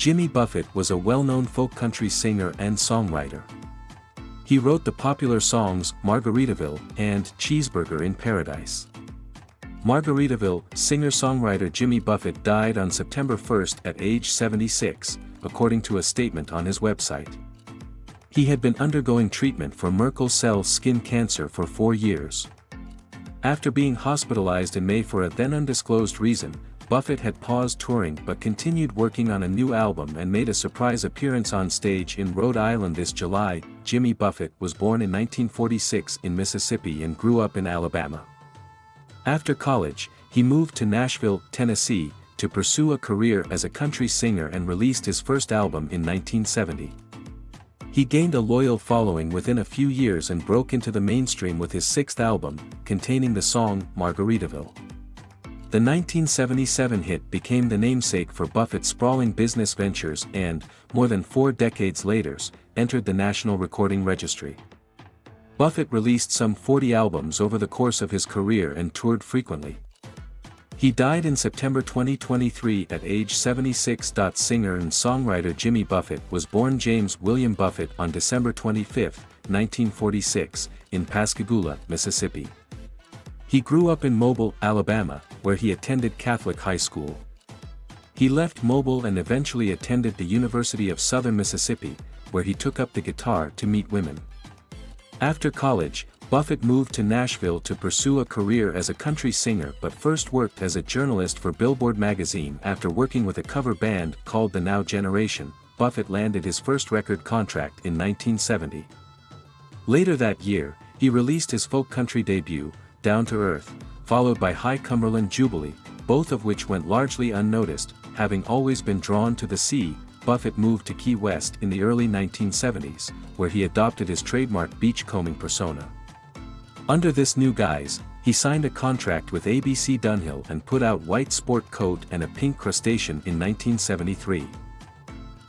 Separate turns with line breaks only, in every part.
Jimmy Buffett was a well-known folk country singer and songwriter. He wrote the popular songs Margaritaville and Cheeseburger in Paradise. Margaritaville singer-songwriter Jimmy Buffett died on September 1 at age 76, according to a statement on his website. He had been undergoing treatment for Merkel cell skin cancer for 4 years. After being hospitalized in May for a then undisclosed reason, Buffett had paused touring but continued working on a new album and made a surprise appearance on stage in Rhode Island this July. Jimmy Buffett was born in 1946 in Mississippi and grew up in Alabama. After college, he moved to Nashville, Tennessee, to pursue a career as a country singer and released his first album in 1970. He gained a loyal following within a few years and broke into the mainstream with his sixth album, containing the song Margaritaville. The 1977 hit became the namesake for Buffett's sprawling business ventures and, more than 4 decades later, entered the National Recording Registry. Buffett released some 40 albums over the course of his career and toured frequently. He died in September 2023 at age 76. Singer and songwriter Jimmy Buffett was born James William Buffett on December 25, 1946, in Pascagoula, Mississippi. He grew up in Mobile, Alabama, where he attended Catholic high school. He left Mobile and eventually attended the University of Southern Mississippi, where he took up the guitar to meet women. After college, Buffett moved to Nashville to pursue a career as a country singer but first worked as a journalist for Billboard magazine. After working with a cover band called the Now Generation, Buffett landed his first record contract in 1970. Later that year, he released his folk country debut, Down to Earth, followed by High Cumberland Jubilee, both of which went largely unnoticed. Having always been drawn to the sea, Buffett moved to Key West in the early 1970s, where he adopted his trademark beachcombing persona. Under this new guise, he signed a contract with ABC Dunhill and put out White Sport Coat and a Pink Crustacean in 1973.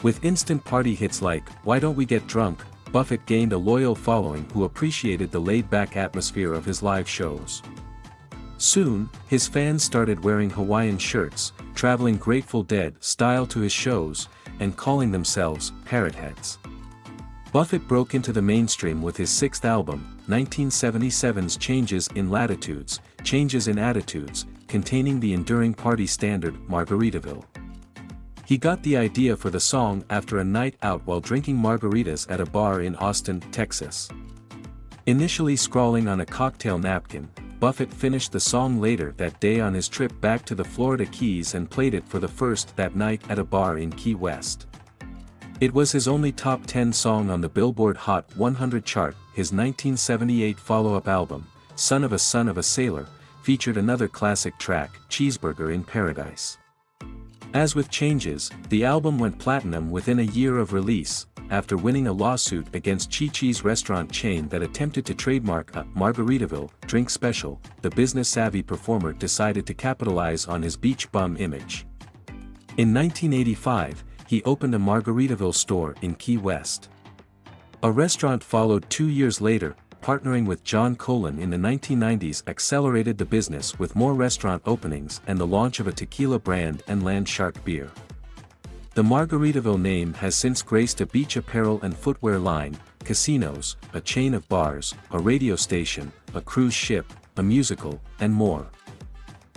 With instant party hits like Why Don't We Get Drunk, Buffett gained a loyal following who appreciated the laid-back atmosphere of his live shows. Soon, his fans started wearing Hawaiian shirts, traveling Grateful Dead style to his shows, and calling themselves Parrotheads. Buffett broke into the mainstream with his sixth album, 1977's Changes in Latitudes, Changes in Attitudes, containing the enduring party standard Margaritaville. He got the idea for the song after a night out while drinking margaritas at a bar in Austin, Texas. Initially scrawling on a cocktail napkin, Buffett finished the song later that day on his trip back to the Florida Keys and played it for the first that night at a bar in Key West. It was his only top 10 song on the Billboard Hot 100 chart. His 1978 follow-up album, Son of a Sailor, featured another classic track, Cheeseburger in Paradise. As with Changes, the album went platinum within a year of release, after winning a lawsuit against Chi-Chi's restaurant chain that attempted to trademark a Margaritaville drink special. The business-savvy performer decided to capitalize on his beach bum image. In 1985, he opened a Margaritaville store in Key West. A restaurant followed 2 years later. Partnering with John Colin in the 1990s accelerated the business with more restaurant openings and the launch of a tequila brand and Land Shark beer. The Margaritaville name has since graced a beach apparel and footwear line, casinos, a chain of bars, a radio station, a cruise ship, a musical, and more.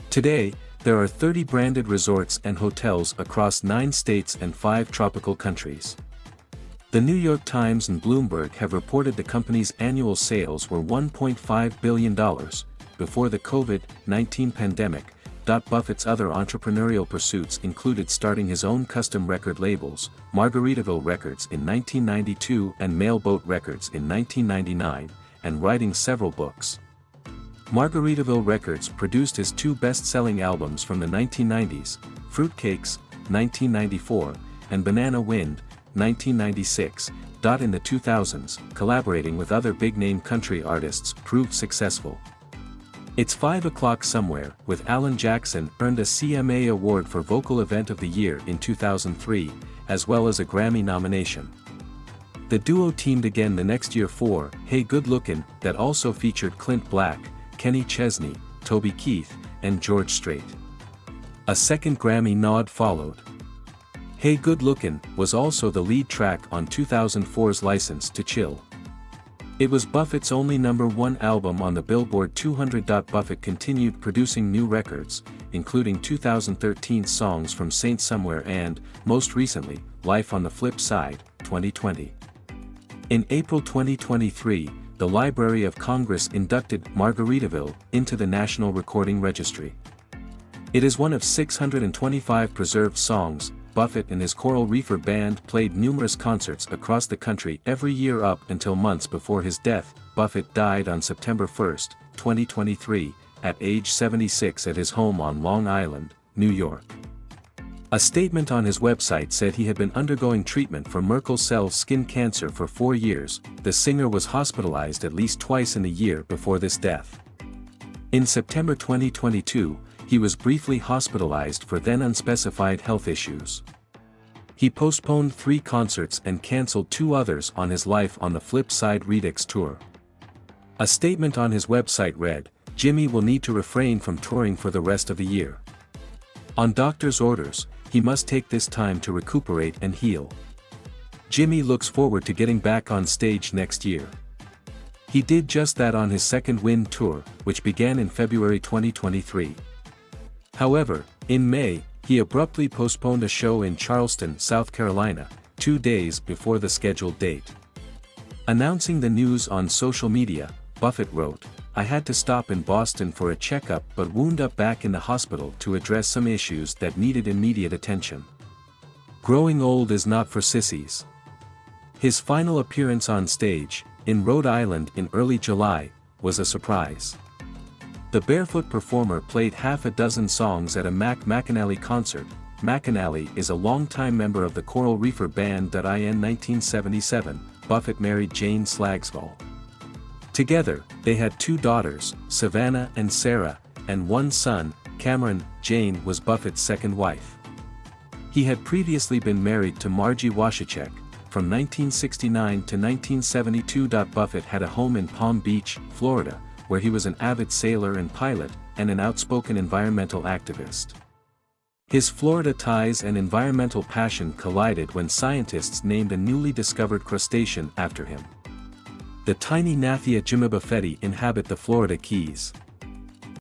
Today, there are 30 branded resorts and hotels across 9 states and 5 tropical countries. The New York Times and Bloomberg have reported the company's annual sales were $1.5 billion before the COVID-19 pandemic. Buffett's other entrepreneurial pursuits included starting his own custom record labels, Margaritaville Records in 1992 and Mailboat Records in 1999, and writing several books. Margaritaville Records produced his 2 best-selling albums from the 1990s, Fruitcakes, 1994, and Banana Wind, 1996. In the 2000s, collaborating with other big-name country artists proved successful. It's 5 O'Clock Somewhere, with Alan Jackson, earned a CMA Award for Vocal Event of the Year in 2003, as well as a Grammy nomination. The duo teamed again the next year for Hey Good Lookin', that also featured Clint Black, Kenny Chesney, Toby Keith, and George Strait. A second Grammy nod followed. Hey Good Lookin' was also the lead track on 2004's License to Chill. It was Buffett's only #1 album on the Billboard 200. Buffett continued producing new records, including 2013's Songs from Saint Somewhere and, most recently, Life on the Flip Side, 2020. In April 2023, the Library of Congress inducted Margaritaville into the National Recording Registry. It is one of 625 preserved songs. Buffett and his Coral Reefer Band played numerous concerts across the country every year up until months before his death. Buffett died on September 1, 2023, at age 76 at his home on Long Island, New York. A statement on his website said he had been undergoing treatment for Merkel cell skin cancer for 4 years. The singer was hospitalized at least twice in a year before this death. In September 2022, he was briefly hospitalized for then unspecified health issues. He postponed 3 concerts and canceled 2 others on his Life on the Flip Side Redux tour. A statement on his website read, "Jimmy will need to refrain from touring for the rest of the year. On doctor's orders, he must take this time to recuperate and heal. Jimmy looks forward to getting back on stage next year." He did just that on his second Wind tour, which began in February 2023. However, in May, he abruptly postponed a show in Charleston, South Carolina, 2 days before the scheduled date. Announcing the news on social media, Buffett wrote, "I had to stop in Boston for a checkup but wound up back in the hospital to address some issues that needed immediate attention. Growing old is not for sissies." His final appearance on stage, in Rhode Island in early July, was a surprise. The barefoot performer played half a dozen songs at a McAnally concert. McAnally is a longtime member of the Coral Reefer Band. In 1977, Buffett married Jane Slagsvall. Together, they had 2 daughters, Savannah and Sarah, and 1 son, Cameron. Jane was Buffett's second wife. He had previously been married to Margie Washachek. From 1969 to 1972. Buffett had a home in Palm Beach, Florida, where he was an avid sailor and pilot, and an outspoken environmental activist. His Florida ties and environmental passion collided when scientists named a newly discovered crustacean after him. The tiny Gnathia jimabuffeti inhabit the Florida Keys.